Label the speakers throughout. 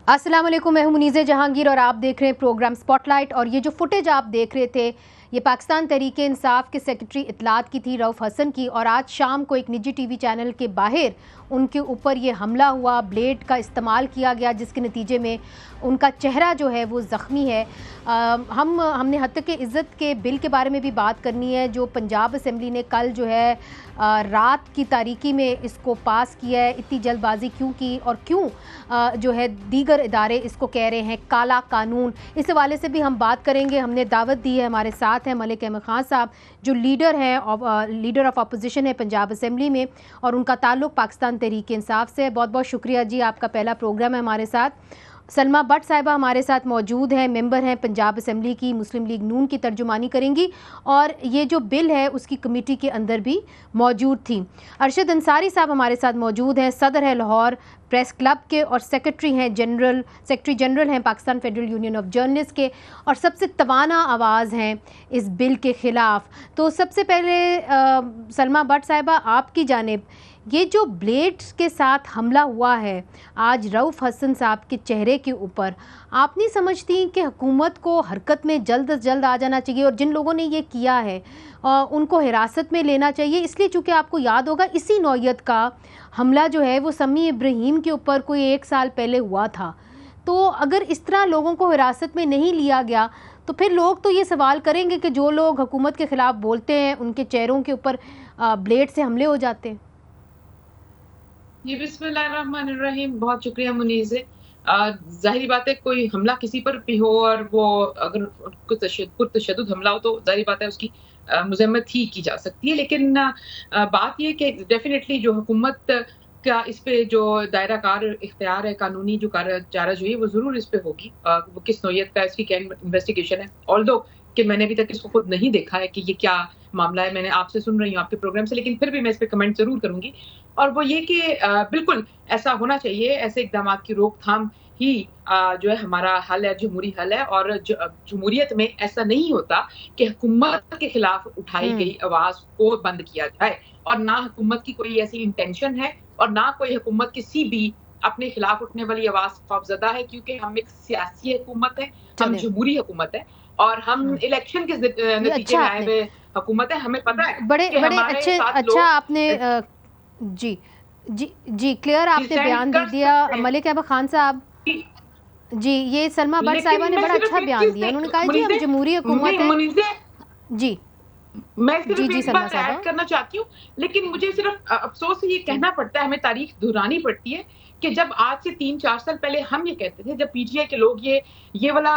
Speaker 1: अस्सलाम वालेकुम, मैं हूं मुनीज़े जहांगीर और आप देख रहे हैं प्रोग्राम स्पॉटलाइट। और ये जो फुटेज आप देख रहे थे ये पाकिस्तान तहरीक इंसाफ के सेक्रेटरी इत्तलात की थी, रऊफ़ हसन की। और आज शाम को एक निजी टीवी चैनल के बाहर उनके ऊपर ये हमला हुआ, ब्लेड का इस्तेमाल किया गया, जिसके नतीजे में उनका चेहरा जो है वो ज़ख्मी है। हमने हक़ इज़्ज़त के बिल के बारे में भी बात करनी है, जो पंजाब असम्बली ने कल जो है रात की तारीकी में इसको पास किया है। इतनी जल्दबाजी क्यों की और क्यों जो है दीगर इदारे इसको कह रहे हैं काला कानून, इस हवाले से भी हम बात करेंगे। हमने दावत दी है, हमारे साथ हैं मलिक अहमद खान साहब जो लीडर ऑफ अपोजिशन है पंजाब असम्बली में, और उनका ताल्लुक़ पाकिस्तान तहरीक इंसाफ से है। बहुत बहुत शुक्रिया जी, आपका पहला प्रोग्राम है हमारे साथ। सलमा भट्ट साहिबा हमारे साथ मौजूद हैं, मेंबर हैं पंजाब असम्बली की, मुस्लिम लीग नून की तर्जुमानी करेंगी और ये जो बिल है उसकी कमेटी के अंदर भी मौजूद थी। अरशद अंसारी साहब हमारे साथ मौजूद हैं, सदर है लाहौर प्रेस क्लब के और सेक्रेटरी जनरल हैं Pakistan federal union of journalist के, और सबसे तवाना आवाज़ हैं इस बिल के ख़िलाफ़। तो सबसे पहले सलमा भट्ट साहिबा आपकी जानिब, ये जो ब्लेड्स के साथ हमला हुआ है आज रऊफ़ हसन साहब के चेहरे के ऊपर, आप नहीं समझती कि हुकूमत को हरकत में जल्द से जल्द आ जाना चाहिए और जिन लोगों ने ये किया है उनको हिरासत में लेना चाहिए? इसलिए चूँकि आपको याद होगा इसी नौयत का हमला जो है वो समी इब्राहीम के ऊपर कोई 1 साल पहले हुआ था। तो अगर इस तरह लोगों को हिरासत में नहीं लिया गया तो फिर लोग तो ये सवाल करेंगे कि जो लोग हुकूमत के ख़िलाफ़ बोलते हैं उनके चेहरों के ऊपर ब्लेड से हमले हो जाते हैं।
Speaker 2: जी, बिस्मिल्लाहिर्रहमानिर्रहीम। बहुत शुक्रिया मुनीज़े। ज़ाहिरी बात है कोई हमला किसी पर भी हो और वो अगर पुरतशद्दुद हमला हो तो ज़ाहिरी बात है उसकी मज़म्मत ही की जा सकती है। लेकिन बात ये है कि डेफ़िनेटली जो हुकूमत का इस पे जो दायरा कार इख्तियार है, कानूनी जो चाराजोई है वो ज़रूर इस पे होगी। वो किस नौयत का इसकी क्या इन्वेस्टिगेशन है। ऑल्दो कि मैंने अभी तक इसको खुद नहीं देखा है कि ये क्या मामला है, मैंने आपसे सुन रही हूँ आपके प्रोग्राम से, लेकिन फिर भी मैं इस पे कमेंट ज़रूर करूँगी। और वो ये कि बिल्कुल ऐसा होना चाहिए, ऐसे इक़दामात की रोकथाम ही जो है हमारा हल है, जमहूरी हल है। और जमहूरियत में ऐसा नहीं होता कि हुकूमत के खिलाफ उठाई गई आवाज़ को बंद किया जाए, और ना हुकूमत की कोई ऐसी इंटेंशन है और ना कोई हुकूमत किसी भी अपने खिलाफ उठने वाली आवाज़ खौफज़दा है, क्योंकि हम एक सियासी हुकूमत है, हम जमहूरी हुकूमत है और हम इलेक्शन के नतीजे में आए हुए हुकूमत है। हमें पता है
Speaker 1: बड़े अच्छा आपने जी जी जी क्लियर आपने बयान दे दिया मलिक अहमद खान साहब। जी, ये सलमा भट्ट साहिबा ने बड़ा अच्छा बयान दिया। उन्होंने कहा जी हम जमहूरी हुकूमत है। जी
Speaker 2: मैं सिर्फ एक बात ऐड करना चाहती हूँ, लेकिन मुझे सिर्फ अफसोस से ये कहना पड़ता है, हमें तारीख दोहरानी पड़ती है कि जब आज से 3-4 साल पहले हम ये कहते थे, जब पीटीआई के लोग ये वाला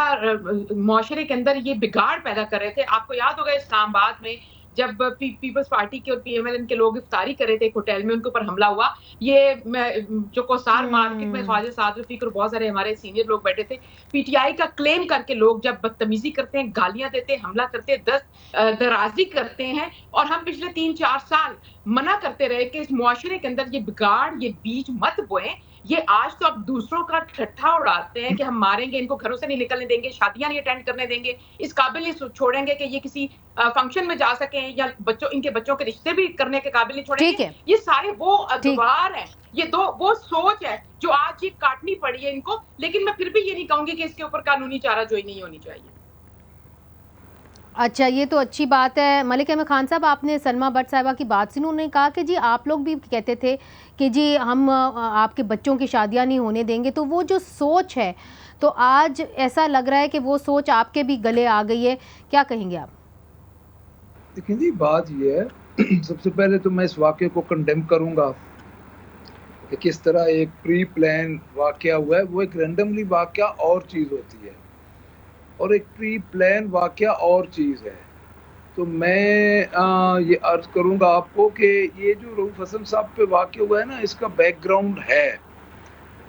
Speaker 2: मुआशरे के अंदर ये बिगाड़ पैदा कर रहे थे। आपको याद होगा इस्लामाबाद में जब पीपल्स पार्टी के और पीएमएलएन के लोग इफ्तारी कर रहे थे एक होटल में, उनके ऊपर हमला हुआ। ये जो कोसार मार्केट में ख्वाजा साद रफीक और बहुत सारे हमारे सीनियर लोग बैठे थे। पीटीआई का क्लेम करके लोग जब बदतमीजी करते हैं, गालियां देते हैं, हमला करते हैं, दराजी करते हैं, और हम पिछले 3-4 साल मना करते रहे कि इस मुआशरे के अंदर ये बिगाड़, ये बीज मत बोएं। ये आज तो अब दूसरों का ठट्ठा उड़ाते हैं कि हम मारेंगे, इनको घरों से नहीं निकलने देंगे, शादियां नहीं अटेंड करने देंगे, इस काबिल नहीं छोड़ेंगे कि ये किसी फंक्शन में जा सकें, या इनके बच्चों के रिश्ते भी करने के काबिल नहीं छोड़ेंगे। ये सारे वो अखबार हैं, ये वो सोच है जो आज ये काटनी पड़ी है इनको। लेकिन मैं फिर भी ये नहीं कहूंगी कि इसके ऊपर कानूनी चाराजोई नहीं होनी चाहिए।
Speaker 1: अच्छा, ये तो अच्छी बात है। मलिक अहमद खान साहब, आपने सलमा भट्ट साहिबा की बात सुनी, उन्होंने कहा कि जी आप लोग भी कहते थे कि जी हम आपके बच्चों की शादियां नहीं होने देंगे। तो वो जो सोच है, तो आज ऐसा लग रहा है कि वो सोच आपके भी गले आ गई है। क्या कहेंगे आप?
Speaker 3: देखिए जी, बात ये है सबसे पहले तो मैं इस वाक़े को कंडेम करूंगा कि किस तरह एक प्री प्लान वाक़या हुआ है। वो एक रैंडमली वाक़या और चीज़ होती है और एक प्री प्लान वाक़या और चीज़ है। तो मैं ये अर्ज़ करूंगा आपको कि ये जो रऊफ़ हसन साहब पे वाक़या हुआ है ना, इसका बैकग्राउंड है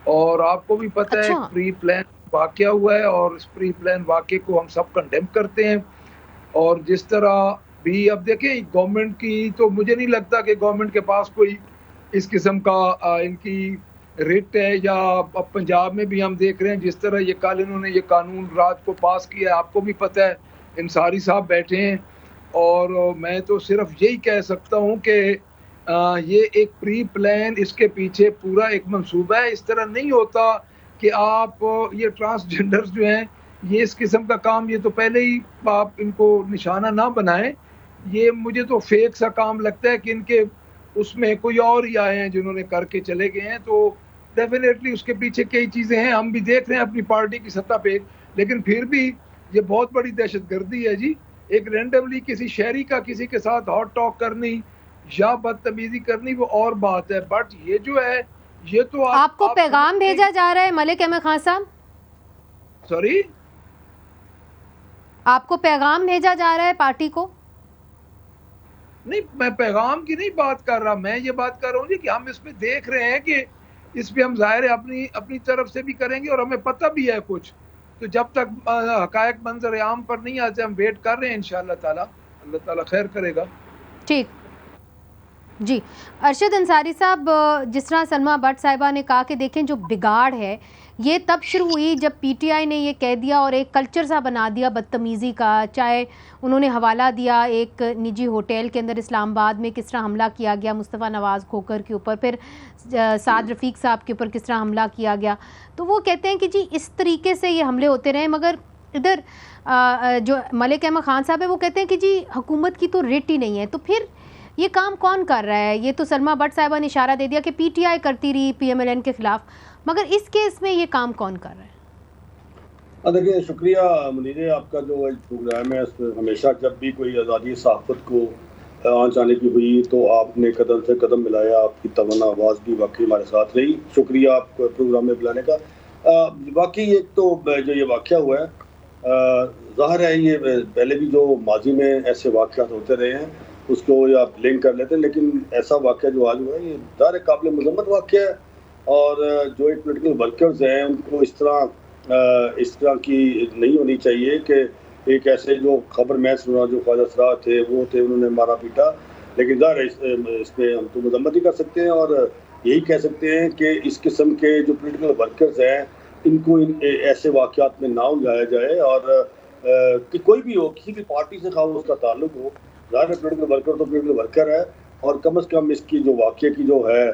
Speaker 3: और आपको भी पता है प्री प्लान वाक़या हुआ है और इस प्री प्लान वाक़े को हम सब कंडेम करते हैं। और जिस तरह भी अब देखें गवर्नमेंट की, तो मुझे नहीं लगता कि गवर्नमेंट के पास कोई इस किस्म का इनकी रिट है, या अब पंजाब में भी हम देख रहे हैं जिस तरह ये कल इन्होंने ये कानून रात को पास किया, आपको भी पता है, इंसारी साहब बैठे हैं। और मैं तो सिर्फ यही कह सकता हूँ कि ये एक प्री प्लान, इसके पीछे पूरा एक मंसूबा है। इस तरह नहीं होता कि आप ये ट्रांसजेंडर्स जो हैं ये इस किस्म का काम, ये तो पहले ही आप इनको निशाना ना बनाएं। ये मुझे तो फेक सा काम लगता है कि इनके उसमें कोई और ही आए हैं जिन्होंने करके चले गए हैं। तो डेफिनेटली उसके पीछे कई चीज़ें हैं, हम भी देख रहे हैं अपनी पार्टी की सत्ता पे, लेकिन फिर भी ये बहुत बड़ी दहशतगर्दी है जी। एक रैंडमली किसी शहरी का किसी के साथ हॉट टॉक करनी या बदतमीजी करनी वो और बात है, बट ये जो है ये तो
Speaker 1: आपको पैगाम भेजा जा रहा है मलिक अहमद खान साहब?
Speaker 3: सॉरी,
Speaker 1: आपको पैगाम भेजा जा रहा है पार्टी को?
Speaker 3: नहीं, मैं पैगाम की नहीं बात कर रहा, मैं ये बात कर रहा हूँ जी कि हम इसमें देख रहे हैं कि इस पे हम ज़ाहिर है अपनी तरफ से भी करेंगे और हमें पता भी है कुछ। तो जब तक हकायक मंजर आम पर नहीं आते हम वेट कर रहे हैं, इंशाअल्लाह ताला अल्लाह ताला खैर करेगा।
Speaker 1: ठीक जी। अरशद अंसारी साहब, जिस तरह सलमा भट्ट साहिबा ने कहा कि देखें जो बिगाड़ है ये तब शुरू हुई जब पीटीआई ने ये कह दिया और एक कल्चर सा बना दिया बदतमीज़ी का। चाहे उन्होंने हवाला दिया एक निजी होटल के अंदर इस्लामाबाद में किस तरह हमला किया गया मुस्तफ़ा नवाज़ खोकर के ऊपर, फिर साद रफ़ीक साहब के ऊपर किस तरह हमला किया गया। तो वो कहते हैं कि जी इस तरीके से ये हमले होते रहे, मगर इधर जो मलिक अहमद खान साहब है वो कहते हैं कि जी हुकूमत की तो रेट ही नहीं है। तो फिर ये काम कौन कर रहा है? ये तो सलमा भट्ट साहिबा ने इशारा दे दिया कि पीटीआई करती रही पीएमएलएन के खिलाफ, मगर इस केस में ये काम कौन कर रहा है?
Speaker 4: देखिए, शुक्रिया मुनीर, आपका जो प्रोग्राम है उसमें हमेशा जब भी कोई आज़ादी सहाफ़त को आंच आने की हुई तो आपने कदम से कदम मिलाया, आपकी तमन्ना आवाज़ भी वाकई हमारे साथ रही। शुक्रिया आपको प्रोग्राम में बुलाने का। वाकई एक तो जो ये वाक़या हुआ है, ज़ाहिर है ये पहले भी जो माजी में ऐसे वाक़यात होते रहे हैं उसको आप लिंक कर लेते हैं, लेकिन ऐसा वाक़या जो आज हुआ है ये ज़ाहिर काबिल मज़म्मत वाक़या है। और जो एक पोलिटिकल वर्कर्स हैं उनको इस तरह की नहीं होनी चाहिए कि एक ऐसे जो खबर मैं सुना जो ख्वाजा सराज थे वो थे, उन्होंने मारा पीटा। लेकिन ज़ाहिर इस पर हम तो मज़म्मत ही कर सकते हैं और यही कह सकते हैं कि इस किस्म के जो पोलिटिकल वर्कर्स हैं इनको ऐसे वाक़यात में ना उलझाया जाए। और कि कोई भी हो, किसी भी पार्टी से खाओ उसका ताल्लुक हो, ज़ाहिर पोलिटिकल वर्कर तो पोलिटिकल वर्कर है। और कम से कम इसकी जो वाक़े की जो है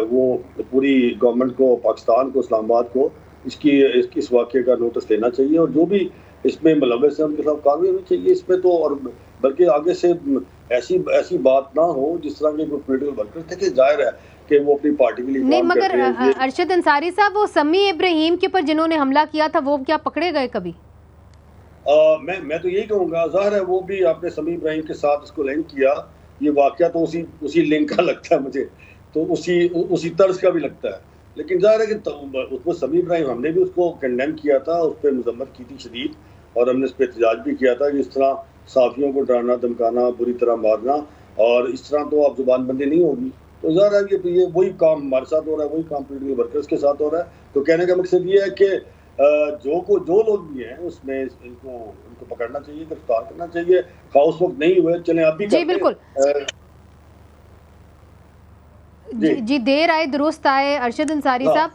Speaker 4: वो पूरी गवर्नमेंट को, पाकिस्तान को, इस्लामाबाद को इस वाक़े का नोटिस लेना चाहिए और जो भी इसमें मुलव्वस है उनके खिलाफ कार्रवाई होनी चाहिए इसमें तो। और बल्कि आगे से ऐसी बात ना हो जिस तरह के पोलिटिकल वर्कर थे कि जाहिर है कि वो अपनी पार्टी के लिए
Speaker 1: नहीं, मगर अरशद अंसारी साहब वो समी इब्राहिम के ऊपर जिन्होंने हमला किया था वो क्या पकड़े गए कभी?
Speaker 4: मैं तो यही कहूँगा, ज़ाहिर है वो भी आपने समी इब्राहिम के साथ इसको लिंक किया, ये वाक़या तो उसी लिंक का लगता है मुझे, तो उसी तर्ज का भी लगता है। लेकिन ज़ाहिर है कि उसको समी इब्राहिम हमने भी उसको कंडेम किया था, उस पर मज़म्मत की थी शदीद, और हमने इस पर एहतजाज भी किया था कि इस तरह सहाफ़ियों को डराना धमकाना, बुरी तरह मारना, और इस तरह तो आप ज़ुबानबंदी नहीं होगी। तो ज़ाहिर है ये वही काम हमारे साथ हो रहा है, वही काम पोलिटिकल वर्कर्स के साथ हो रहा है। तो कहने का मकसद ये है कि जो लोग भी हैं उसमें इनको पकड़ना चाहिए, गिरफ्तार करना चाहिए। उस वक्त नहीं हुए, चले अभी
Speaker 1: जी बिल्कुल जी देर आए दुरुस्त आए अरशद अंसारी साहब।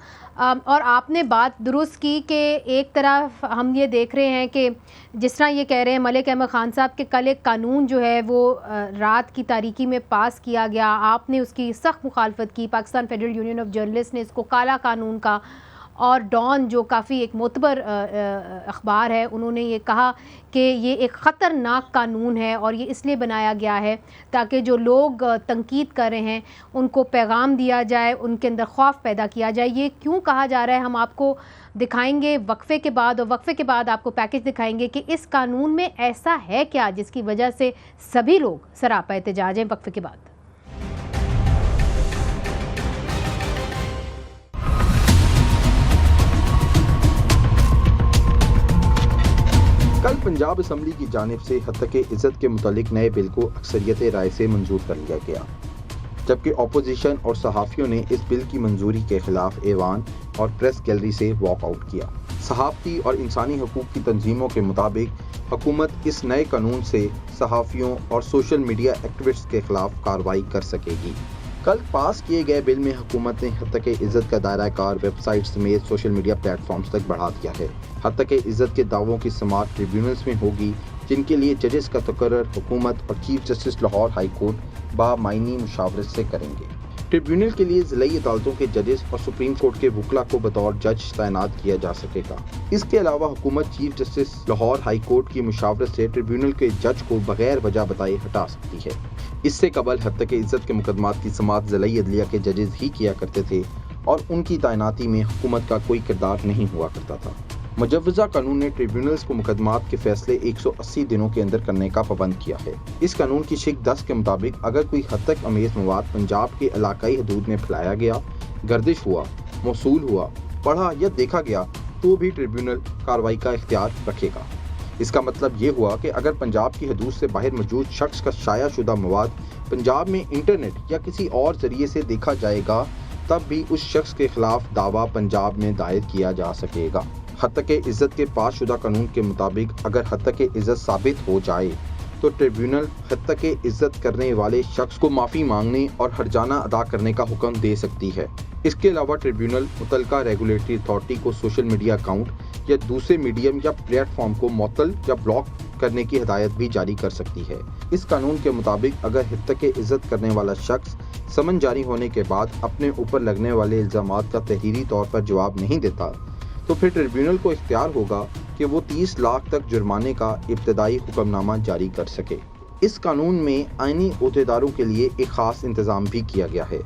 Speaker 1: और आपने बात दुरुस्त की कि एक तरफ हम ये देख रहे हैं कि जिस तरह ये कह रहे हैं मलिक अहमद खान साहब के कल एक कानून जो है वो रात की तारीकी में पास किया गया, आपने उसकी सख्त मुखालफत की। Pakistan federal union of journalist ने इसको काला कानून का, और डॉन जो काफ़ी एक मोतबर अखबार है उन्होंने ये कहा कि ये एक ख़तरनाक कानून है और ये इसलिए बनाया गया है ताकि जो लोग तनकीद कर रहे हैं उनको पैगाम दिया जाए, उनके अंदर खौफ पैदा किया जाए। ये क्यों कहा जा रहा है हम आपको दिखाएंगे वक्फे के बाद, और वक्फे के बाद आपको पैकेज दिखाएंगे कि इस कानून में ऐसा है क्या जिसकी वजह से सभी लोग सरापा एहतजाज हैं। वक्फे के बाद
Speaker 5: कल पंजाब असम्बली की जानिब से हत्तके इज़्ज़त के मुतालिक नए बिल को अक्सरियत राय से मंजूर कर लिया गया, जबकि अपोजिशन और सहाफ़ियों ने इस बिल की मंजूरी के खिलाफ ऐवान और प्रेस गैलरी से वॉकआउट किया। सहाफ़ती और इंसानी हकूक़ की तंजीमों के मुताबिक हुकूमत इस नए कानून से सहाफ़ियों और सोशल मीडिया एक्टिविस्ट के खिलाफ कार्रवाई कर सकेगी। कल पास किए गए बिल में हुकूमत ने हत्तके इज़्ज़त का दायरा कार वेबसाइट समेत सोशल मीडिया प्लेटफॉर्म्स तक बढ़ा दिया है। हत्तके इज़्ज़त के दावों की समाअत ट्रिब्यूनल्स में होगी, जिनके लिए जजेस का तकर्रर हुकूमत और chief justice Lahore high court बामायनी मुशावरत से करेंगे। ट्रिब्यूनल के लिए जिलाई अदालतों के जजेस और सुप्रीम कोर्ट के वकला को बतौर जज तैनात किया जा सकेगा। इसके अलावा हुकूमत chief justice Lahore high court की मुशावरत से ट्रिब्यूनल के जज को बगैर वजह बताए हटा सकती है। इससे कबल हत्या इज्जत के मुकदमात की समाअत जिलाई अदलिया के जजेस ही किया करते थे और उनकी तैनाती में हुकूमत का कोई किरदार नहीं हुआ करता था। मुजव्वजा कानून ने ट्रिब्यूनल्स को मुकदमात के फैसले 180 दिनों के अंदर करने का पाबंद किया है। इस कानून की शिक 10 के मुताबिक अगर कोई हद तक अमेज मवाद पंजाब के इलाकाई हदूद में फैलाया गया, गर्दिश हुआ, मौसूल हुआ, पढ़ा या देखा गया तो भी ट्रिब्यूनल कार्रवाई का इख्तियार रखेगा। इसका मतलब ये हुआ कि अगर पंजाब की हदूद से बाहर मौजूद शख्स का शाया शुदा मवाद पंजाब में इंटरनेट या किसी और जरिए से देखा जाएगा तब भी उस शख्स के खिलाफ दावा पंजाब में दायर किया जा सकेगा। हत्या इज्जत के पास शुदा कानून के मुताबिक अगर हत्या इज्जत साबित हो जाए तो ट्रिब्यूनल हत्या इज्जत करने वाले शख्स को माफ़ी मांगने और हर्जाना अदा करने का हुक्म दे सकती है। इसके अलावा ट्रिब्यूनल मुतलका रेगुलेटरी अथॉरिटी को सोशल मीडिया अकाउंट या दूसरे मीडियम या प्लेटफॉर्म को मुअत्तल या ब्लॉक करने की हिदायत भी जारी कर सकती है। इस कानून के मुताबिक अगर हत्या इज्जत करने वाला शख्स समन जारी होने के बाद अपने ऊपर लगने वाले इल्ज़ामात का तहरीरी तौर पर जवाब नहीं देता तो फिर ट्रिब्यूनल को इख्तियार होगा कि वो 30 लाख तक जुर्माने का इब्तदाई हुक्मनामा जारी कर सके। इस कानून में आईनी ओहदेदारों के लिए एक खास इंतजाम भी किया गया है।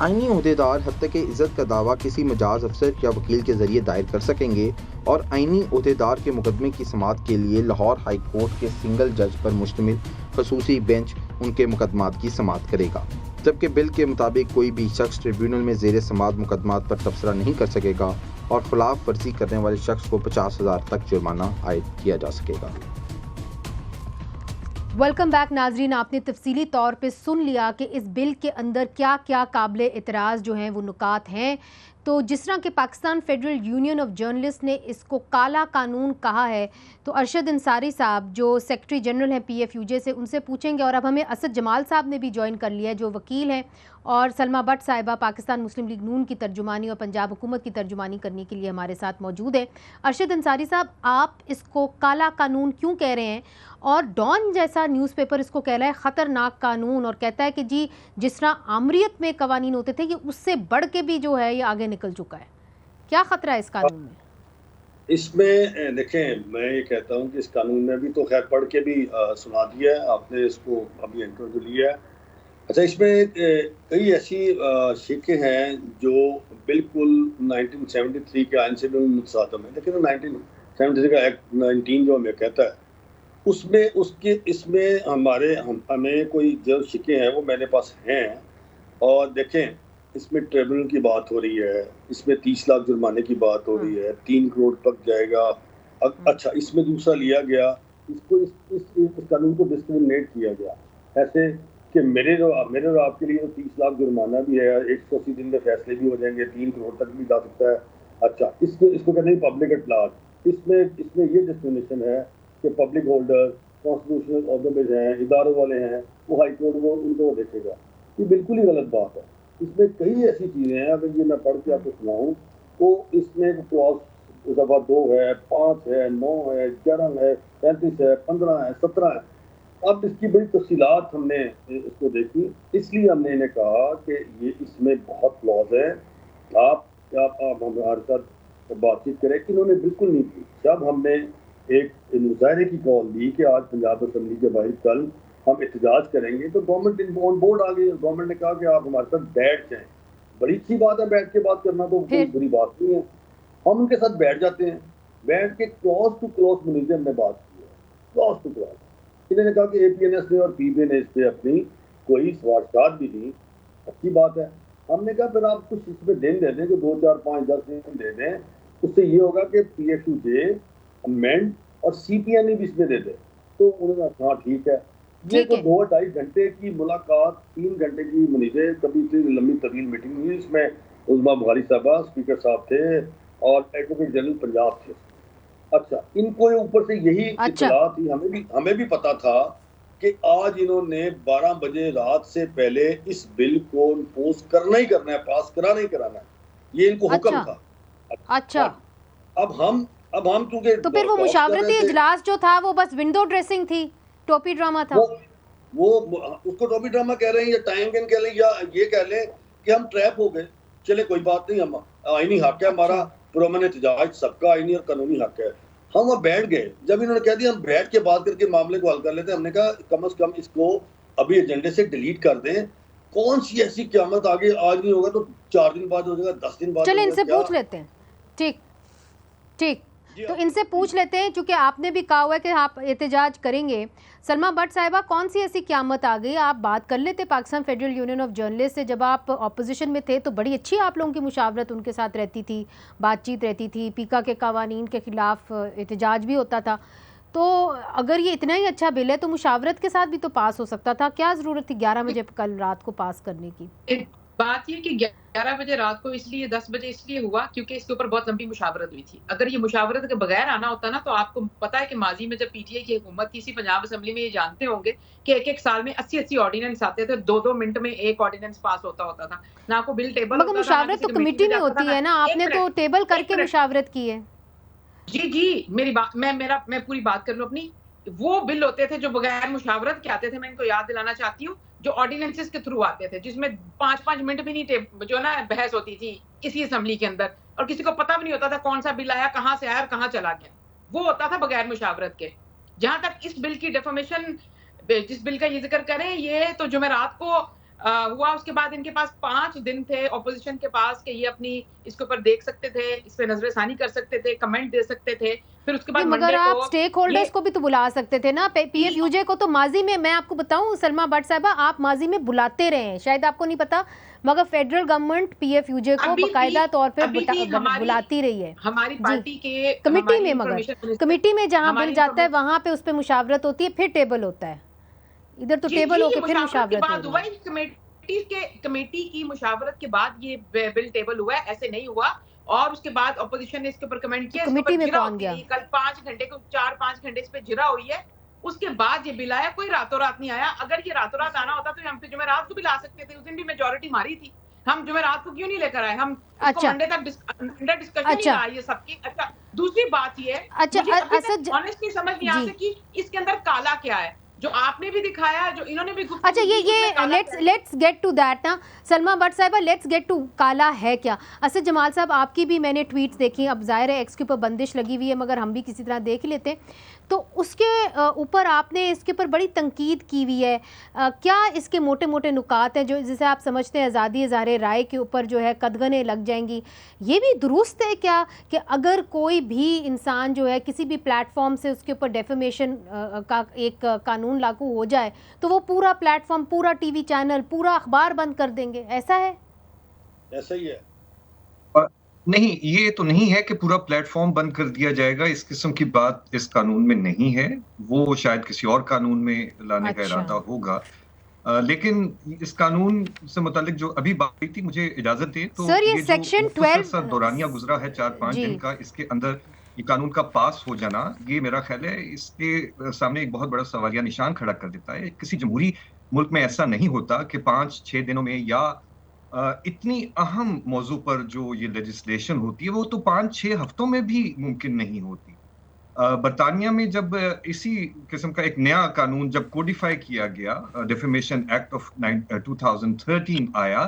Speaker 5: आईनी ओहदेदार हत्या इज्जत का दावा किसी मजाज अफसर या वकील के जरिए दायर कर सकेंगे और आईनी ओहदेदार के मुकदमे की समाअत के लिए लाहौर हाई कोर्ट के सिंगल जज पर मुश्तमिल खसूसी बेंच उनके मुकदमात की समाअत करेगा। जबकि बिल के मुताबिक कोई भी शख्स ट्रिब्यूनल में ज़ेर समाअत मुकदमात पर तबसरा नहीं कर सकेगा और खिलाफ वर्जी करने वाले शख्स को 50,000 तक जुर्माना आयद किया जा सकेगा।
Speaker 1: वेलकम बैक नाजरीन, आपने तफसीली तौर पे सुन लिया कि इस बिल के अंदर क्या क्या काबिले इतराज़ जो हैं वो नुकात हैं। तो जिस तरह के Pakistan federal union of journalist ने इसको काला कानून कहा है, तो अरशद अंसारी साहब जो सेक्रेटरी जनरल हैं PFUJ से, उनसे पूछेंगे। और अब हमें असद जमाल साहब ने भी ज्वाइन कर लिया है जो वकील हैं, और सलमा भट्ट साहिबा पाकिस्तान मुस्लिम लीग नून की तर्जुमानी और पंजाब हुकूमत की तर्जुमानी करने के लिए हमारे साथ मौजूद है। अरशद अंसारी साहब, आप इसको काला कानून क्यों कह रहे हैं? और डॉन जैसा न्यूज़पेपर इसको कह रहा है ख़तरनाक कानून, और कहता है कि जी जिस तरह आमरीत में कवानीन होते थे, ये उससे बढ़ के भी जो है ये आगे निकल चुका है। क्या ख़तरा है इस कानून में?
Speaker 4: इसमें देखें, मैं ये कहता हूँ कि इस कानून में भी तो खैर पढ़ के भी सुना दिया है आपने, इसको अभी इंटरव्यू लिया है। अच्छा, इसमें कई ऐसी शिकें हैं जो बिल्कुल 1973 के आइन से भी मुतसादम है। लेकिन 1973 का एक्ट 19 जो हमें कहता है उसमें इसमें हमें कोई जो शिकें हैं वो मेरे पास हैं। और देखें, इसमें ट्रिब्यूनल की बात हो रही है, इसमें 30 लाख जुर्माने की बात हो रही है, 3 करोड़ तक जाएगा। अच्छा, इसमें दूसरा लिया गया, इसको इस कानून को डिस्क्रिमिनेट किया गया ऐसे कि मेरे और आपके लिए 30 लाख जुर्माना भी है, 180 दिन में फैसले भी हो जाएंगे, 3 करोड़ तक भी जा सकता है। अच्छा, इसको कहते हैं पब्लिक एट लार्ज। इसमें ये डिस्क्रिमिनेशन है कि पब्लिक होल्डर, कॉन्स्टिट्यूशनल ऑर्गन हैं, इदारों वाले हैं, वो हाई कोर्ट वो उनको देखेगा। ये बिल्कुल ही गलत बात है। इसमें कई ऐसी चीज़ें हैं, अगर ये मैं पढ़ के आपको सुनाऊँ तो इसमें क्लॉज दफ़ा 2 है, 5 है, 9 है, 11 है, 35 है, 15 है, 17 है। अब इसकी बड़ी तफसीलात हमने इसको देखी, इसलिए हमने इन्हें कहा कि ये इसमें बहुत क्लॉज है। आप हमारे साथ बातचीत करें कि इन्होंने बिल्कुल नहीं की। जब हमने एक मुजाहरे की कॉल दी कि आज पंजाब असम्बली के बाहर कल हम एहतजाज करेंगे, तो गवर्नमेंट ऑन बोर्ड आ गई। गवर्नमेंट ने कहा कि आप हमारे साथ बैठ जाएं। बड़ी अच्छी बात है, बैठ के बात करना तो कोई बुरी बात नहीं है। हम उनके साथ बैठ जाते हैं, बैठ के क्लॉज टू क्लॉज मुनीजम ने बात की है, क्लॉज टू क्लॉज। इन्होंने कहा कि APNS ने और PBA ने इस पर अपनी कोई सवाल भी दी, अच्छी बात है। हमने कहा फिर आप कुछ इसमें दिन दे दें, कि 2, 4, 5, 10 दिन दे दें, उससे ये होगा कि PFUJ अमेंड और CPN भी इसमें दे दे। तो उन्होंने कहा हाँ ठीक है। ये तो 2-2.5 घंटे की मुलाकात, 3 घंटे की मुनीजे, कभी इतनी लंबी तवील मीटिंग हुई। इसमें उज़मा बुखारी साहबा स्पीकर साहब थे और एडवोकेट जनरल पंजाब थे। अच्छा, इनको ऊपर से यही इत्तला थी, हमें भी पता था कि आज इन्होंने 12 बजे रात से पहले इस बिल को इम्पोज करना ही करना है, पास कराना ही कराना है, ये इनको हुक्म था। अच्छा, अब हम क्योंकि
Speaker 1: तो फिर वो मुशावरती इजलास जो था वो बस विंडो ड्रेसिंग थी, टोपी ड्रामा था।
Speaker 4: वो उसको टोपी ड्रामा कह रहे हैं या टाइम गेन कह लें या ये कह लें कि हम ट्रैप हो गए, चले कोई बात नहीं, हम आईनी हक है हमारा, पुरअमन एहतजाज सबका आईनी और कानूनी हक है। हम वहाँ बैठ गए, जब इन्होंने कह दिया हम बैठ के बात करके मामले को हल कर लेते हैं, हमने कहा कम से कम इसको अभी एजेंडे से डिलीट कर दें। कौन सी ऐसी क़यामत आगे आज नहीं होगा तो 4 दिन बाद हो जाएगा, 10 दिन बाद।
Speaker 1: चलिए इनसे पूछ लेते हैं। ठीक ठीक, तो इनसे पूछ लेते हैं, क्योंकि आपने भी कहा हुआ है कि आप एहतजाज करेंगे। सलमा भट्ट साहिबा, कौन सी ऐसी क़यामत आ गई? आप बात कर लेते Pakistan federal union of journalist से। जब आप ऑपोजिशन में थे तो बड़ी अच्छी आप लोगों की मुशावरत उनके साथ रहती थी, बातचीत रहती थी, पीका के कवानीन के खिलाफ एहतजाज भी होता था। तो अगर ये इतना ही अच्छा बिल है तो मुशावरत के साथ भी तो पास हो सकता था, क्या ज़रूरत थी 11 बजे कल रात को पास करने की?
Speaker 2: एक बात ये कि 11 बजे रात को इसलिए 10 बजे इसलिए हुआ क्योंकि इसके ऊपर बहुत लंबी मुशावरत हुई थी। अगर ये मुशावरत के बगैर आना होता ना, तो आपको पता है कि माजी में जब पीटीआई की हुकूमत थी, इसी पंजाब असेंबली में ये जानते होंगे कि एक साल में 80 ऑर्डिनेंस आते थे, 2 मिनट में एक ऑर्डिनेंस पास होता था। ना को बिल टेबल
Speaker 1: मगर मुशावरत तो कमेटी में होती है ना, आपने तो टेबल करके मुशावरत की है।
Speaker 2: जी, मेरी बात, मैं पूरी बात कर लूं अपनी। वो बिल होते थे जो बगैर मुशावरत के आते थे, मैं इनको याद दिलाना चाहती हूँ, जो ऑर्डिनेंसेस के थ्रू आते थे, जिसमें 5-5 मिनट भी नहीं जो ना बहस होती थी इसी असेंबली के अंदर, और किसी को पता भी नहीं होता था कौन सा बिल आया, कहां से आया और कहां चला गया। वो होता था बगैर मुशावरत के। जहां तक इस बिल की डेफर्मेशन, जिस बिल का ये जिक्र करें, ये तो जुमेरात को हुआ। उसके बाद इनके पास 5 दिन थे ऑपोजिशन के पास कि ये अपनी इसके ऊपर देख सकते थे, इस पे नजरसानी कर सकते थे, कमेंट दे सकते थे। फिर उसके बाद
Speaker 1: मगर आप स्टेक होल्डर्स को भी तो बुला सकते थे ना। पीएफयूजे को तो माजी में, मैं आपको बताऊं सलमा भट्ट साहिबा, आप माजी में बुलाते रहे हैं, शायद आपको नहीं पता, मगर फेडरल गवर्नमेंट पीएफयूजे को बाकायदा तौर पर बुलाती रही है
Speaker 2: हमारी पार्टी के
Speaker 1: कमेटी में। मगर कमेटी में जहां बिल जाता है वहां पे उस पर मुशावरत होती है, फिर टेबल होता है। इधर तो टेबल होके फिर मुशावरत होगी।
Speaker 2: कमेटी की मुशावरत के बाद ये बिल टेबल हुआ है, ऐसे नहीं हुआ। और उसके बाद ऑपोजिशन ने इसके ऊपर कमेंट किया,
Speaker 1: कमेटी में कौन गया?
Speaker 2: कल 4-5 घंटे इस पे जिरा हुई है। उसके बाद ये बिल आया, कोई रातों रात नहीं आया। अगर ये रातों रात आना होता तो हम जुमेरात को भी ला सकते थे, उस दिन भी मेजोरिटी मारी थी। हम जुमेरात को क्यों नहीं लेकर आए? हम मंडे तक अंडर डिस्कशन ही आए ये सबकी। अच्छा, दूसरी बात ये है, ऑनेस्टली समझ नहीं आ सकी इसके अंदर काला क्या है, जो आपने भी दिखाया, जो इन्होंने भी।
Speaker 1: अच्छा, ये लेट्स गेट टू दैट ना सलमा भट्ट साहिबा, लेट्स गेट टू काला है क्या। असद जमाल साहब, आपकी भी मैंने ट्वीट्स देखी, अब जाहिर है एक्स के ऊपर बंदिश लगी हुई है, मगर हम भी किसी तरह देख लेते हैं। तो उसके ऊपर आपने इसके ऊपर बड़ी तनकीद की हुई है। क्या इसके मोटे मोटे नुकात हैं जो जिसे आप समझते हैं आज़ादी इज़हार राय के ऊपर जो है कदगने लग जाएंगी? ये भी दुरुस्त है क्या कि अगर कोई भी इंसान जो है किसी भी प्लेटफॉर्म से उसके ऊपर डेफेमेशन का एक कानून लागू हो जाए तो वो पूरा प्लेटफॉर्म, पूरा टीवी चैनल, पूरा अखबार बंद कर देंगे? ऐसा है?
Speaker 4: ऐसा ही है।
Speaker 6: नहीं, ये तो नहीं है कि पूरा प्लेटफॉर्म बंद कर दिया जाएगा, इस किस्म की बात इस कानून में नहीं है। वो शायद किसी और कानून में लाने का इरादा होगा। लेकिन इस कानून से मुतालिक जो अभी बात हुई थी, मुझे इजाजत दें तो
Speaker 1: सर, ये सेक्शन 12
Speaker 6: दौरानिया गुजरा है 4-5 दिन का, इसके अंदर ये कानून का पास हो जाना, ये मेरा ख्याल है इसके सामने एक बहुत बड़ा सवालिया निशान खड़ा कर देता है। किसी जमहूरी मुल्क में ऐसा नहीं होता कि 5-6 दिनों में या इतनी अहम मौजू पर जो ये लेजिस्लेशन होती है वो तो 5-6 हफ्तों में भी मुमकिन नहीं होती। बरतानिया में जब इसी किस्म का एक नया कानून जब कोडिफाई किया गया, डेफेमेशन एक्ट ऑफ 2013 आया,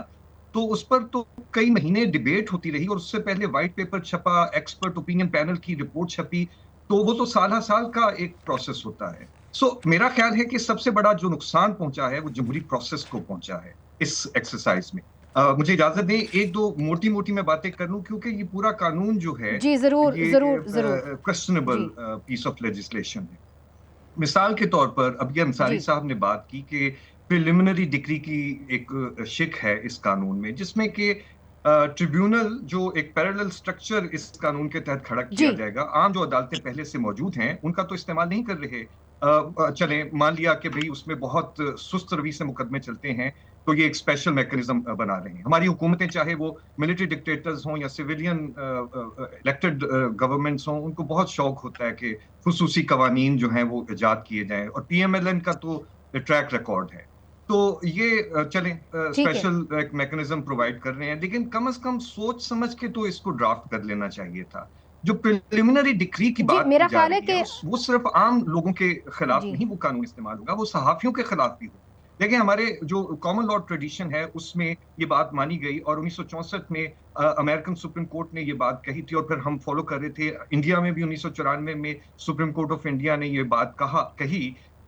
Speaker 6: तो उस पर तो कई महीने डिबेट होती रही और उससे पहले वाइट पेपर छपा, एक्सपर्ट ओपिनियन पैनल की रिपोर्ट छपी, तो वो तो साल का एक प्रोसेस होता है। मेरा ख्याल है कि सबसे बड़ा जो नुकसान पहुंचा है वो जमहूरी प्रोसेस को पहुंचा है इस एक्सरसाइज में। मुझे इजाजत दें, 1-2 मोटी मैं बातें कर लूं, क्योंकि ये पूरा कानून जो है
Speaker 1: जी जरूर
Speaker 6: क्वेश्चनेबल पीस ऑफ लेजिस्लेशन है। मिसाल के तौर पर अभी अंसारी साहब ने बात की कि प्रिलिमिनरी डिक्री की एक शिक है इस कानून में, जिसमें कि ट्रिब्यूनल जो एक पैरेलल स्ट्रक्चर इस कानून के तहत खड़ा किया जाएगा। आम जो अदालतें पहले से मौजूद हैं उनका तो इस्तेमाल नहीं कर रहे। चले मान लिया कि भाई उसमें बहुत सुस्त रवि से मुकदमे चलते हैं, तो ये एक स्पेशल मैकेनिज्म बना रहे हैं। हमारी हुकूमतें चाहे वो मिलिट्री डिक्टेटर्स हों या सिविलियन इलेक्टेड गवर्नमेंट्स हों, उनको बहुत शौक होता है कि खुसूसी कवानीन जो हैं वो इजाद किए जाएं, और PMLN का तो ट्रैक रिकॉर्ड है। तो ये चलें स्पेशल एक मैकेनिज्म प्रोवाइड कर रहे हैं, लेकिन कम से कम सोच समझ के तो इसको ड्राफ्ट कर लेना चाहिए था। जो प्रिलिमिनरी डिक्री की बात
Speaker 1: मेरा ख्याल है कि
Speaker 6: वो सिर्फ आम लोगों के खिलाफ नहीं वो कानून इस्तेमाल होगा, वो सहाफियों के खिलाफ भी हो। देखिए, हमारे जो कॉमन लॉ ट्रेडिशन है उसमें ये बात मानी गई और 1964 में अमेरिकन सुप्रीम कोर्ट ने ये बात कही थी और फिर हम फॉलो कर रहे थे। इंडिया में भी 1994 में सुप्रीम कोर्ट ऑफ इंडिया ने ये बात कही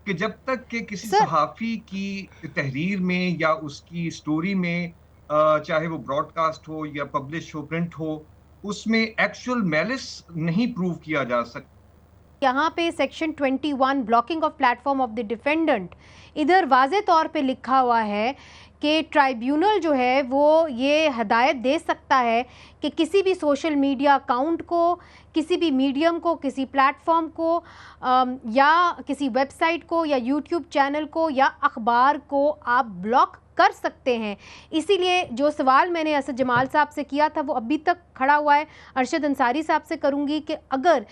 Speaker 6: कि जब तक कि किसी सहाफ़ी की तहरीर में या उसकी स्टोरी में चाहे वो ब्रॉडकास्ट हो या पब्लिश हो, प्रिंट हो, उसमें एक्चुअल मैलिस नहीं प्रूव किया जा सकता।
Speaker 1: यहाँ पे section 21 blocking of platform of the defendant, इधर वाज़े तौर पे लिखा हुआ है कि ट्राइब्यूनल जो है वो ये हदायत दे सकता है कि किसी भी सोशल मीडिया अकाउंट को, किसी भी मीडियम को, किसी प्लेटफॉर्म को या किसी वेबसाइट को या यूट्यूब चैनल को या अखबार को आप ब्लॉक कर सकते हैं। इसीलिए जो सवाल मैंने असद जमाल साहब से किया था वो अभी तक खड़ा हुआ है। अरशद अंसारी साहब से करूंगी कि अगर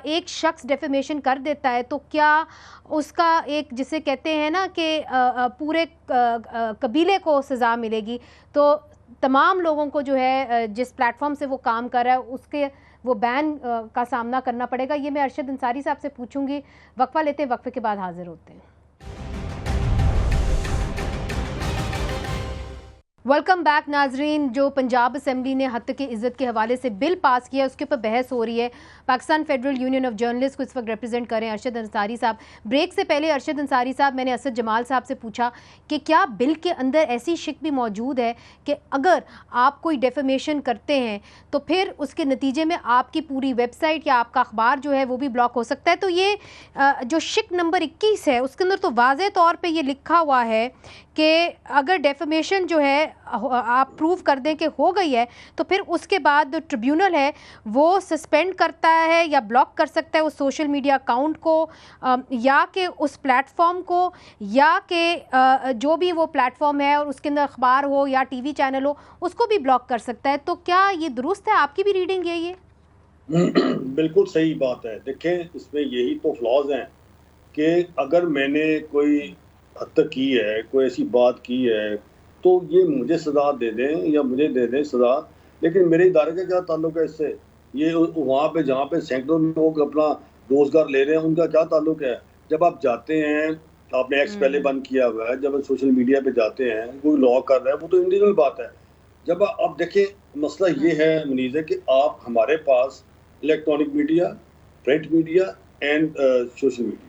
Speaker 1: एक शख्स डेफेमेशन कर देता है तो क्या उसका एक, जिसे कहते हैं ना कि पूरे कबीले को सज़ा मिलेगी, तो तमाम लोगों को जो है जिस प्लेटफॉर्म से वो काम कर रहा है उसके वो बैन का सामना करना पड़ेगा। ये मैं अरशद अंसारी साहब से पूछूंगी। वक्फा लेते हैं, वक्फे के बाद हाजिर होते हैं। वेलकम बैक नाजरीन। जो पंजाब असेंबली ने हत्या की इज़्ज़त के हवाले से बिल पास किया उसके ऊपर बहस हो रही है। Pakistan federal union of journalist को इस वक्त रिप्रेजेंट करें अरशद अंसारी साहब। ब्रेक से पहले अरशद अंसारी साहब, मैंने असद जमाल साहब से पूछा कि क्या बिल के अंदर ऐसी शिक भी मौजूद है कि अगर आप कोई डेफेमेशन करते हैं तो फिर उसके नतीजे में आपकी पूरी वेबसाइट या आपका अखबार जो है वो भी ब्लॉक हो सकता है। तो ये जो शिक नंबर 21 है उसके अंदर तो वाज़े तौर पर ये लिखा हुआ है कि अगर डेफेमेशन जो है आप प्रूव कर दें कि हो गई है तो फिर उसके बाद जो ट्रिब्यूनल है वो सस्पेंड करता है या ब्लॉक कर सकता है उस सोशल मीडिया अकाउंट को या कि उस प्लेटफॉर्म को या कि जो भी वो प्लेटफॉर्म है और उसके अंदर अखबार हो या टीवी चैनल हो उसको भी ब्लॉक कर सकता है। तो क्या ये दुरुस्त है? आपकी भी रीडिंग यही है?
Speaker 4: बिल्कुल सही बात है। देखें, इसमें यही तो फ्लॉज हैं कि अगर मैंने कोई हत्या की है, कोई ऐसी बात की है, तो ये मुझे सज़ा दे दें या मुझे दे दें सज़ा, लेकिन मेरे इदारे का क्या ताल्लुक है इससे? ये वहाँ पे जहाँ पे सैकड़ों लोग अपना रोज़गार ले रहे हैं उनका क्या ताल्लुक है? जब आप जाते हैं, आपने एक्स पहले बंद किया हुआ है, जब आप सोशल मीडिया पे जाते हैं, कोई लॉ कर रहा है, वो तो इंडिविजुअल बात है। जब आप देखें, मसला ये है मुनीज़ है कि आप हमारे पास electronic media, print media and social media,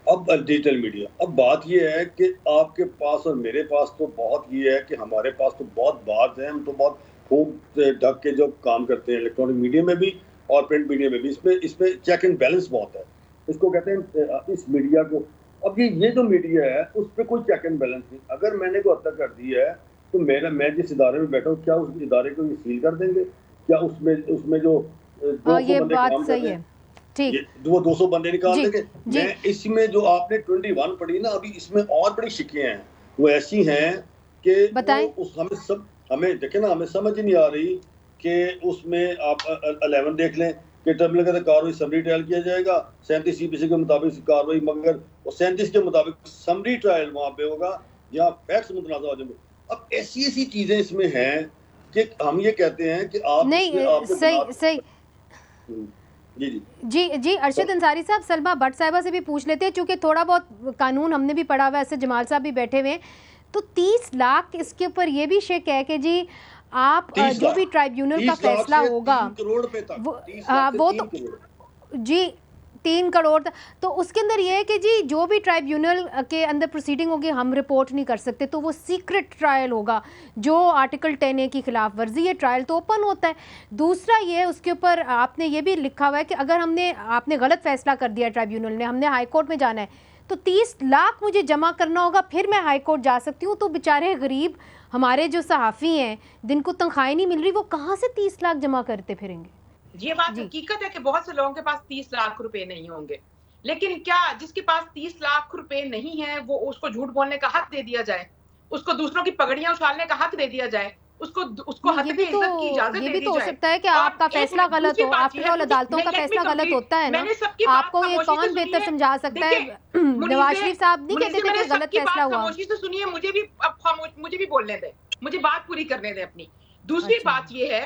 Speaker 4: अब डिजिटल मीडिया। अब बात यह है कि आपके पास और मेरे पास तो बहुत ये है कि हमारे पास तो बहुत बात है, हम तो बहुत खूब ढक के जो काम करते हैं इलेक्ट्रॉनिक मीडिया में भी और प्रिंट मीडिया में भी। इसमें चेक एंड बैलेंस बहुत है। इसको कहते हैं इस मीडिया को। अब ये जो मीडिया है उस पर कोई चेक एंड बैलेंस नहीं। अगर मैंने को हत्या कर दी है तो मैं जिस इदारे में बैठा हूँ, क्या उस इदारे को सील कर देंगे? क्या उसमें जो
Speaker 1: ये बात सही है,
Speaker 4: वो 200 बंदे निकाल देंगे? मैं इसमें जो आपने 21 पढ़ी ना, अभी इसमें और बड़ी शिकें हैं। वो ऐसी हैं कि हमें देखे ना, हमें समझ ही नहीं आ रही कि उसमें आप 11 देख लें कि ट्रिब्यूनल का कार्रवाई समरी ट्रायल किया जाएगा 37 CPC के मुताबिक कार्रवाई, मगर 37 के मुताबिक समरी ट्रायल वहाँ पे होगा जहाँ फैक्ट्स मुतनाज़ा हो जाएंगे। अब ऐसी चीजें इसमें हैं कि हम ये कहते हैं कि आप
Speaker 1: नहीं सही जी अरशद अंसारी साहब, सलमा भट्ट साहिबा से भी पूछ लेते हैं, चूंकि थोड़ा बहुत कानून हमने भी पढ़ा हुआ है, ऐसे जमाल साहब भी बैठे हुए हैं। तो 30 लाख इसके ऊपर ये भी शेक है कि जी आप जो भी ट्राइब्यूनल का फैसला होगा वो तो जी 3 करोड़, तो उसके अंदर ये है कि जी जो भी ट्राइब्यूनल के अंदर प्रोसीडिंग होगी हम रिपोर्ट नहीं कर सकते, तो वो सीक्रेट ट्रायल होगा। जो आर्टिकल 10A की खिलाफ वर्जी है, ट्रायल तो ओपन होता है। दूसरा ये है, उसके ऊपर आपने ये भी लिखा हुआ है कि अगर आपने गलत फैसला कर दिया ट्राइब्यूनल ने, हमने हाई कोर्ट में जाना है तो 30 लाख मुझे जमा करना होगा, फिर मैं हाई कोर्ट जा सकती हूँ। तो बेचारे गरीब हमारे जो सहाफ़ी हैं जिनको तनख्वाही नहीं मिल रही, वो कहाँ से 30 लाख जमा करते फिरेंगे?
Speaker 2: ये बात हकीकत है कि बहुत से लोगों के पास 30 लाख रुपए नहीं होंगे, लेकिन क्या जिसके पास 30 लाख रुपए नहीं है वो उसको झूठ बोलने का हक दे दिया जाए, उसको दूसरों की पगड़ियां उछालने का हक दे दिया जाए, उसको हद की इज्जत की इजाजत दे दी जाए?
Speaker 1: ये भी तो हो सकता है कि आपका फैसला गलत हो, आफ्टर ऑल अदालतों का फैसला गलत होता है ना। आपको ये कौन बेहतर समझा सकता है? नवाज शरीफ साहब नहीं कहते थे कि गलत फैसला हुआ।
Speaker 2: खामोशी से सुनिए, मुझे भी बोलने दें, मुझे बात पूरी करने दें अपनी। दूसरी बात ये है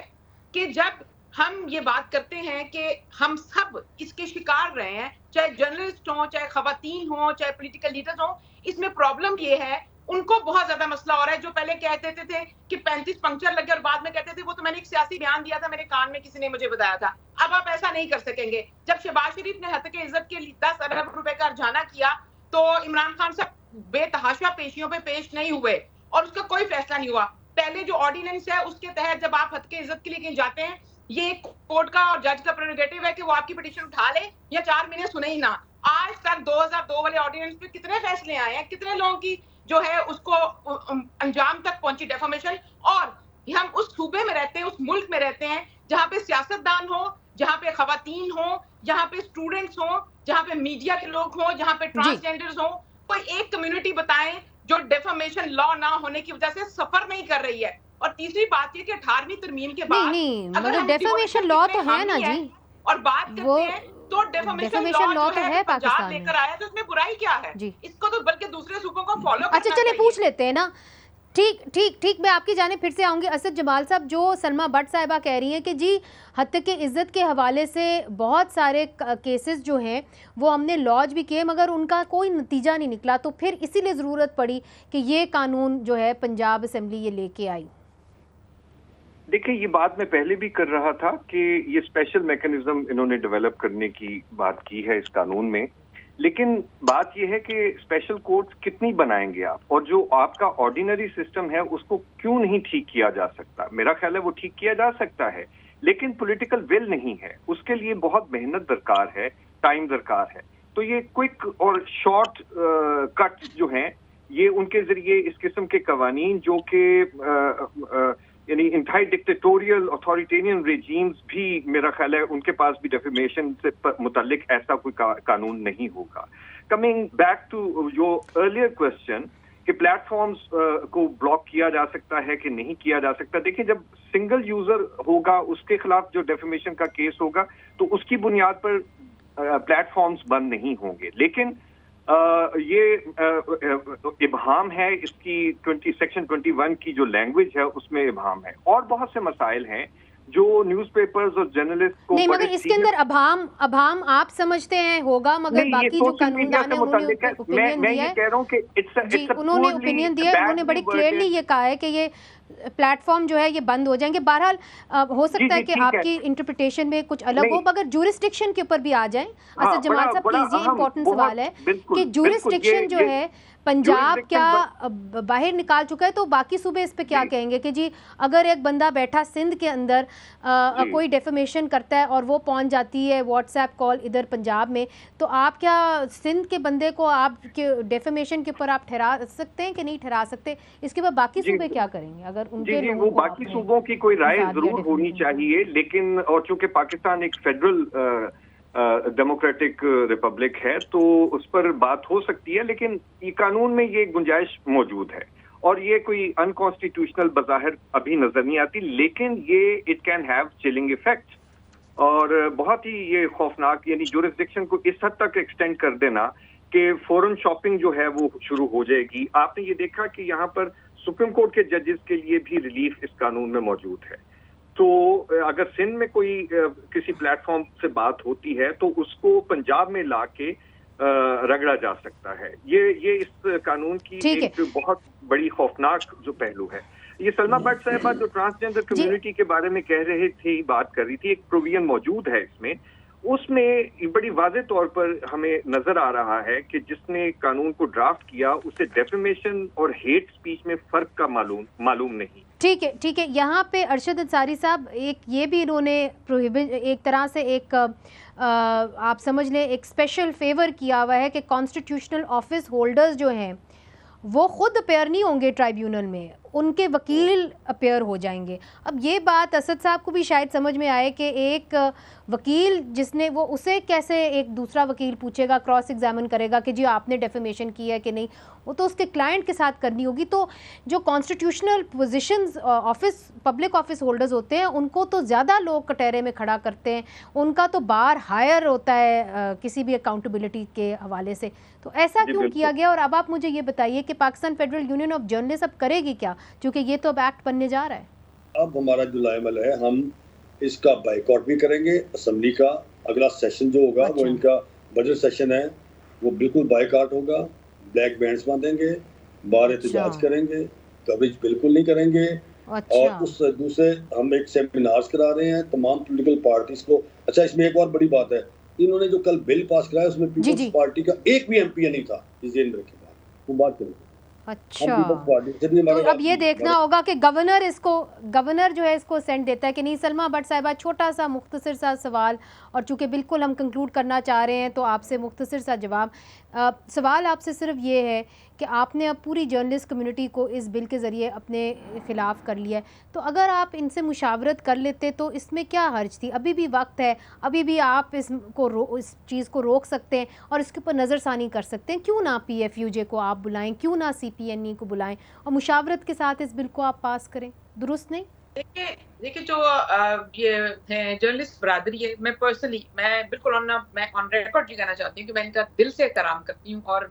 Speaker 2: कि जब हम ये बात करते हैं कि हम सब इसके शिकार रहे हैं, चाहे जर्नलिस्ट हो, चाहे खवातीन हो, चाहे पॉलिटिकल लीडर्स हो, इसमें प्रॉब्लम ये है उनको बहुत ज्यादा मसला हो रहा है। जो पहले कहते थे कि 35 पंक्चर लगे और बाद में कहते थे वो तो मैंने एक सियासी बयान दिया था, मेरे कान में किसी ने मुझे बताया था। अब आप ऐसा नहीं कर सकेंगे। जब शहबाज शरीफ ने हत्या इज्जत के लिए 10 अरब रुपए का हर्जाना किया तो इमरान खान साहब बेतहाशा पेशियों पे पेश नहीं हुए और उसका कोई फैसला नहीं हुआ। पहले जो ऑर्डिनेंस है उसके तहत जब आप हत्या इज्जत के लिए कहीं जाते हैं, ये कोर्ट का और जज का प्रेरोगेटिव है कि वो आपकी पिटीशन उठा ले या 4 महीने सुने ही ना। आज तक 2002 वाले ऑर्डिनेंस पे कितने फैसले आए हैं, कितने लोगों की जो है उसको अंजाम तक पहुंची डेफामेशन। और हम उस सूबे में रहते हैं, उस मुल्क में रहते हैं जहां पे सियासतदान हो, जहां पे खवातीन हो, जहां पे स्टूडेंट्स हो, जहां पे मीडिया के लोग हो, जहां पे ट्रांसजेंडर्स हो। कोई एक कम्युनिटी बताएं जो डेफामेशन लॉ ना होने की वजह से सफर नहीं कर रही है। और तीसरी बात ये कि 18वीं तरमीम के बाद
Speaker 1: नहीं मतलब डेफामेशन लॉ तो है ना जी,
Speaker 2: और बात करते हैं तो डेफामेशन लॉ तो है पाकिस्तान लेकर आया, तो इसमें बुराई क्या है? इसको तो बल्कि दूसरे सूबों को फॉलो करना।
Speaker 1: अच्छा चलिए पूछ लेते हैं ना। ठीक मैं आपकी जाने फिर से आऊंगी। असद जमाल साहब, जो सलमा भट्ट साहिबा कह रही हैं कि जी हत्या के इज्जत के हवाले से बहुत सारे केसेस जो हैं वो हमने लॉन्च भी किए मगर उनका कोई नतीजा नहीं निकला, तो फिर इसीलिए ज़रूरत पड़ी कि ये कानून जो है पंजाब असेंबली ये लेके आई।
Speaker 7: देखिए, ये बात मैं पहले भी कर रहा था कि ये स्पेशल मैकेनिज्म इन्होंने डेवलप करने की बात की है इस कानून में, लेकिन बात यह है कि स्पेशल कोर्ट्स कितनी बनाएंगे आप, और जो आपका ऑर्डिनरी सिस्टम है उसको क्यों नहीं ठीक किया जा सकता? मेरा ख्याल है वो ठीक किया जा सकता है, लेकिन पॉलिटिकल विल नहीं है, उसके लिए बहुत मेहनत दरकार है, टाइम दरकार है। तो ये क्विक और शॉर्ट कट जो हैं, ये उनके जरिए इस किस्म के कवानीन जो कि यानी इंटाई डिक्टेटोरियल अथॉरिटेरियन रेजीम्स भी, मेरा ख्याल है उनके पास भी डेफेमेशन से मुतालिक ऐसा कोई कानून नहीं होगा। Coming back to your earlier question कि प्लेटफॉर्म्स को ब्लॉक किया जा सकता है कि नहीं किया जा सकता, देखिए जब सिंगल यूजर होगा उसके खिलाफ जो डेफेमेशन का केस होगा तो उसकी बुनियाद पर प्लेटफॉर्म्स बंद नहीं होंगे, लेकिन ये इबहाम है इसकी सेक्शन 21 की जो लैंग्वेज है उसमें इबहाम है, और बहुत से मसाइल हैं जो न्यूज़पेपर्स और जर्नलिस्ट को
Speaker 1: नहीं, मगर इसके अंदर अभाम आप समझते हैं होगा, मगर बाकी जो कानूनदान है उन्होंने ओपिनियन दिया है।
Speaker 7: कह रहा हूं कि
Speaker 1: उन्होंने ओपिनियन दिया है, उन्होंने बड़ी क्लियरली ये कहा है कि ये प्लेटफॉर्म जो है ये बंद हो जाएंगे। बहरहाल हो सकता है कि आपकी इंटरप्रिटेशन में कुछ अलग हो, मगर जूरिस्डिक्शन के ऊपर भी आ जाएं। असद जमाल साहब प्लीज, ये इंपॉर्टेंट सवाल है कि जूरिस्डिक्शन जो है पंजाब क्या बाहर निकाल चुका है, तो बाकी सूबे इस पे क्या कहेंगे कि जी अगर एक बंदा बैठा सिंध के अंदर कोई डेफेमेशन करता है और वो पहुंच जाती है व्हाट्सएप कॉल इधर पंजाब में, तो आप क्या सिंध के बंदे को आप के डेफेमेशन के ऊपर आप ठहरा सकते हैं कि नहीं ठहरा सकते? इसके बाद बाकी सूबे क्या करेंगे अगर उनके
Speaker 7: लोगों को? बाकी सूबों की कोई राय जरूर होनी चाहिए, लेकिन और चूंकि पाकिस्तान एक फेडरल डेमोक्रेटिक रिपब्लिक है तो उस पर बात हो सकती है, लेकिन ये कानून में ये गुंजाइश मौजूद है और ये कोई अनकॉन्स्टिट्यूशनल बज़ाहिर अभी नजर नहीं आती, लेकिन ये it can have chilling effect और बहुत ही ये खौफनाक, यानी जुरिस्डिक्शन को इस हद तक एक्सटेंड कर देना कि फॉरेन शॉपिंग जो है वो शुरू हो जाएगी। आपने ये देखा कि यहाँ पर सुप्रीम कोर्ट के जजेस के लिए भी रिलीफ इस कानून में मौजूद है। तो अगर सिंध में कोई किसी प्लेटफॉर्म से बात होती है तो उसको पंजाब में लाके रगड़ा जा सकता है। ये इस कानून की एक बहुत बड़ी खौफनाक जो पहलू है। ये सलमा भट्ट साहिबा जो ट्रांसजेंडर कम्युनिटी के बारे में कह रहे थे, बात कर रही थी, एक प्रोविजन मौजूद है इसमें, उसमें बड़ी वाज़ेह तौर पर हमें नजर आ रहा है कि जिसने कानून को ड्राफ्ट किया उसे डेफेमेशन और हेट स्पीच में फर्क का मालूम नहीं।
Speaker 1: ठीक है। यहाँ पे अरशद अंसारी साहब एक ये भी इन्होंने प्रोहिबिट एक तरह से एक आप समझ लें एक स्पेशल फेवर किया हुआ है कि कॉन्स्टिट्यूशनल ऑफिस होल्डर्स जो हैं वो खुद अपेयर नहीं होंगे ट्राइब्यूनल में, उनके वकील अपेयर हो जाएंगे। अब ये बात असद साहब को भी शायद समझ में आए कि एक वकील जिसने वो उसे कैसे एक दूसरा वकील पूछेगा, क्रॉस एग्जामिन करेगा कि जी आपने डेफेमेशन की है कि नहीं, वो तो उसके क्लाइंट के साथ करनी होगी। तो जो constitutional positions office public office holders होते हैं उनको तो ज़्यादा लोग कटहरे में खड़ा करते हैं, उनका तो बार हायर होता है किसी भी अकाउंटेबिलिटी के हवाले से। तो ऐसा क्यों किया गया? और अब आप मुझे ये बताइए कि Pakistan federal union of journalist अब करेगी क्या, क्योंकि ये तो अब एक्ट बनने जा रहा है।
Speaker 4: अब हमारा जो लाएमल है, हम इसका बाइकआउट भी करेंगे। असेंबली का अगला सेशन जो होगा वो इनका बजट सेशन है, वो बिल्कुल बाइकआउट होगा, ब्लैक बैंड्स बांधेंगे बाहर एहतजाज करेंगे, कवरेज बिल्कुल नहीं करेंगे। और उस दूसरे हम एक सेमिनार्स करा रहे हैं तमाम पॉलिटिकल पार्टीज को। अच्छा, इसमें एक और बड़ी बात है, इन्होंने जो कल बिल पास कराया उसमें पीपल्स पार्टी का एक भी एमपी नहीं था इस जेंडर के बाद, वो बात करेंगे।
Speaker 1: अच्छा, तो अब ये देखना होगा कि गवर्नर जो है इसको सेंड देता है कि नहीं। सलमा भट्ट साहिबा, छोटा सा मुख्तसर सा सवाल, और चूंकि बिल्कुल हम कंक्लूड करना चाह रहे हैं तो आपसे मुख्तसर सा जवाब। सवाल आपसे सिर्फ ये है कि आपने अब पूरी जर्नलिस्ट कम्युनिटी को इस बिल के ज़रिए अपने ख़िलाफ़ कर लिया है, तो अगर आप इनसे मुशावरत कर लेते तो इसमें क्या हर्ज थी? अभी भी वक्त है, अभी भी आप इस चीज़ को रोक सकते हैं और इसके ऊपर नज़रसानी कर सकते हैं। क्यों ना PFUJ को आप बुलाएं, क्यों ना CPNE को बुलाएं और मुशावरत के साथ इस बिल को आप पास करें? दुरुस्त नहीं?
Speaker 2: देखिए जो ये है जर्नलिस्ट बरादरी है, मैं बिल्कुल मैं ऑन रिकॉर्ड ये कहना चाहती हूँ कि मैं इनका दिल से एहतराम करती हूँ, और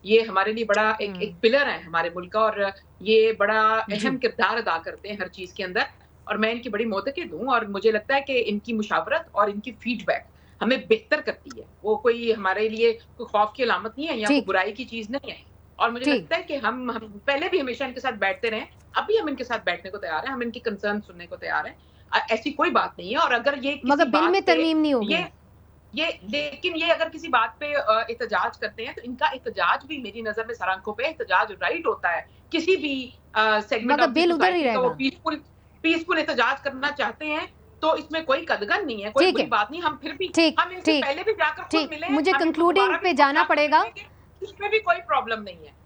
Speaker 2: ये हमारे लिए बड़ा एक पिलर है हमारे मुल्क का, और ये बड़ा अहम किरदार अदा करते हैं हर चीज के अंदर, और मैं इनकी बड़ी मोतक़िद हूँ। और मुझे लगता है कि इनकी मुशावरत और इनकी फीडबैक हमें बेहतर करती है। वो कोई हमारे लिए कोई खौफ की अलामत नहीं है या कोई बुराई की चीज नहीं है। और मुझे लगता है कि हम पहले भी हमेशा इनके साथ बैठते रहे, अभी हम इनके साथ बैठने को तैयार हैं, हम इनकी कंसर्न सुनने को तैयार हैं। ऐसी कोई बात नहीं है। और अगर ये
Speaker 1: मगर बिल में तरमीम नहीं होगी
Speaker 2: लेकिन ये अगर किसी बात पे एहतजाज करते हैं तो इनका एहतजाज भी मेरी नजर में सर आंखों पे एहतजाज राइट होता है। किसी भी सेगमेंट ऑफ सोसाइटी का वो पीसफुल एहतजाज करना चाहते हैं तो इसमें कोई कदगन नहीं है, कोई बुरी बात नहीं। हम फिर भी हम इनसे पहले भी जाकर खुद मिले,
Speaker 1: मुझे कंक्लूडिंग पे जाना पड़ेगा,
Speaker 2: इसमें भी कोई प्रॉब्लम नहीं है।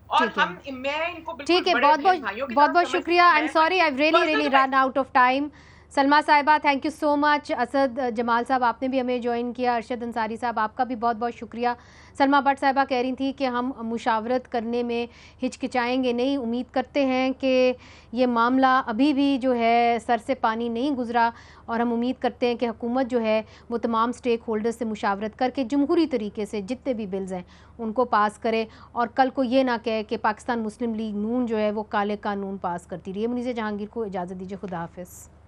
Speaker 2: और मैं इनको
Speaker 1: ठीक है, बहुत बहुत शुक्रिया। I am sorry, I really run out of time. Salma साहिबा, thank you so much. Asad Jamal साहब, आपने भी हमें ज्वाइन किया। अरशद अंसारी साहब, आपका भी बहुत बहुत शुक्रिया। सलमा भट्ट साहिबा कह रही थी कि हम मुशावरत करने में हिचकिचाएंगे नहीं। उम्मीद करते हैं कि ये मामला अभी भी जो है सर से पानी नहीं गुजरा, और हम उम्मीद करते हैं कि हुकूमत जो है वो तमाम स्टेक होल्डर्स से मुशावरत करके जमहूरी तरीके से जितने भी बिल्स हैं उनको पास करे, और कल को ये ना कहे कि पाकिस्तान मुस्लिम लीग नून जो है वो काले कानून पास करती रही है। मुनीज़ जहांगीर को इजाज़त दीजिए, खुदा हाफिज़।